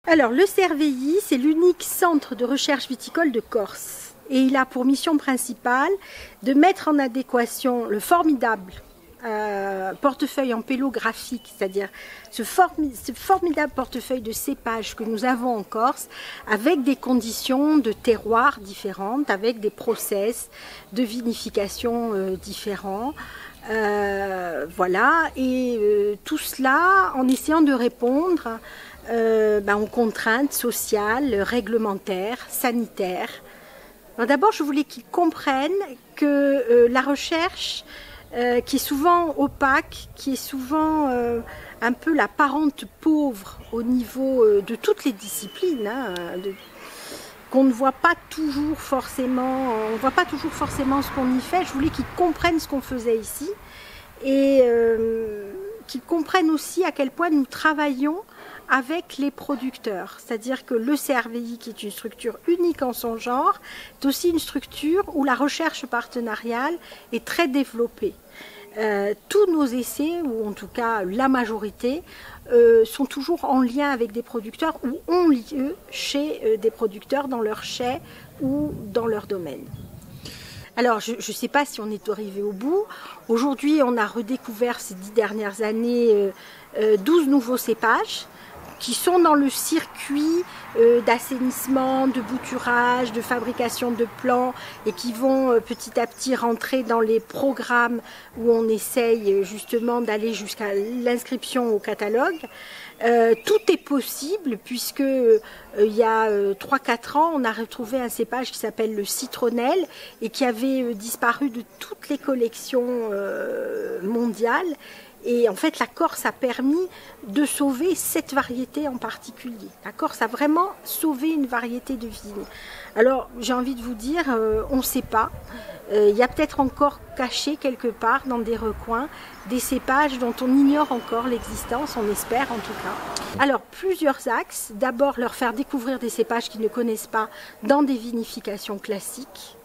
Alors, le CRVI, c'est l'unique centre de recherche viticole de Corse. Et il a pour mission principale de mettre en adéquation le formidable portefeuille en pélographique, c'est-à-dire ce formidable portefeuille de cépages que nous avons en Corse, avec des conditions de terroir différentes, avec des process de vinification différents. Voilà, et tout cela en essayant de répondre aux contraintes sociales, réglementaires, sanitaires. D'abord, je voulais qu'ils comprennent que la recherche, qui est souvent opaque, qui est souvent un peu la parente pauvre au niveau de toutes les disciplines, qu'on ne voit pas toujours forcément, on voit pas toujours forcément ce qu'on y fait. Je voulais qu'ils comprennent ce qu'on faisait ici et qu'ils comprennent aussi à quel point nous travaillons avec les producteurs. C'est-à-dire que le CRVI, qui est une structure unique en son genre, est aussi une structure où la recherche partenariale est très développée. Tous nos essais, ou en tout cas la majorité, sont toujours en lien avec des producteurs ou ont lieu chez des producteurs dans leur chai ou dans leur domaine. Alors, je ne sais pas si on est arrivé au bout. Aujourd'hui, on a redécouvert ces 10 dernières années 12 nouveaux cépages qui sont dans le circuit d'assainissement, de bouturage, de fabrication de plants et qui vont petit à petit rentrer dans les programmes où on essaye justement d'aller jusqu'à l'inscription au catalogue. Tout est possible puisque il y a 3-4 ans, on a retrouvé un cépage qui s'appelle le citronnelle et qui avait disparu de toutes les collections mondiales. Et en fait, la Corse a permis de sauver cette variété en particulier. La Corse a vraiment sauvé une variété de vignes. Alors, j'ai envie de vous dire, on ne sait pas. Il y a peut-être encore caché quelque part dans des recoins des cépages dont on ignore encore l'existence, on espère en tout cas. Alors, plusieurs axes. D'abord, leur faire découvrir des cépages qu'ils ne connaissent pas dans des vinifications classiques.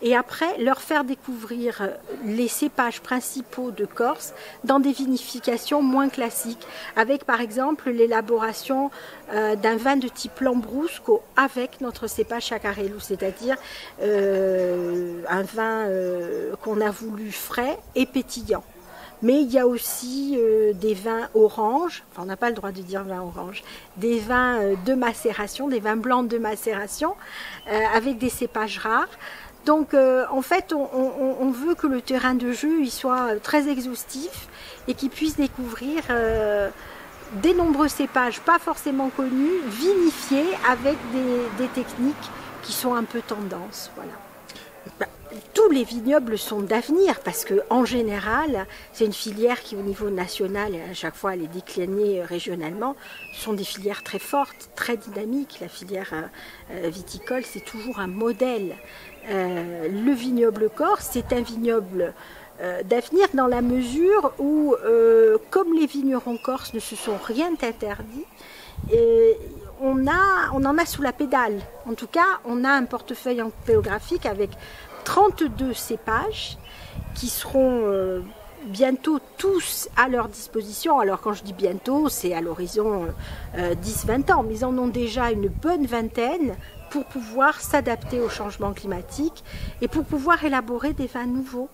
Et après, leur faire découvrir les cépages principaux de Corse dans des vinifications moins classiques, avec par exemple l'élaboration d'un vin de type Lambrusco avec notre cépage Chacarello, c'est-à-dire un vin qu'on a voulu frais et pétillant. Mais il y a aussi des vins orange, enfin on n'a pas le droit de dire vin orange, des vins de macération, des vins blancs de macération, avec des cépages rares. Donc en fait, on veut que le terrain de jeu il soit très exhaustif et qu'il puisse découvrir des nombreux cépages pas forcément connus, vinifiés avec des techniques qui sont un peu tendance. Voilà. Tous les vignobles sont d'avenir parce qu'en général, c'est une filière qui au niveau national, et à chaque fois elle est déclinée régionalement, sont des filières très fortes, très dynamiques. La filière viticole, c'est toujours un modèle. Le vignoble corse, c'est un vignoble d'avenir dans la mesure où, comme les vignerons corses ne se sont rien interdits, on en a sous la pédale. En tout cas, on a un portefeuille péographique avec 32 cépages qui seront bientôt tous à leur disposition. Alors quand je dis bientôt, c'est à l'horizon 10-20 ans, mais ils en ont déjà une bonne vingtaine pour pouvoir s'adapter au changement climatique et pour pouvoir élaborer des vins nouveaux.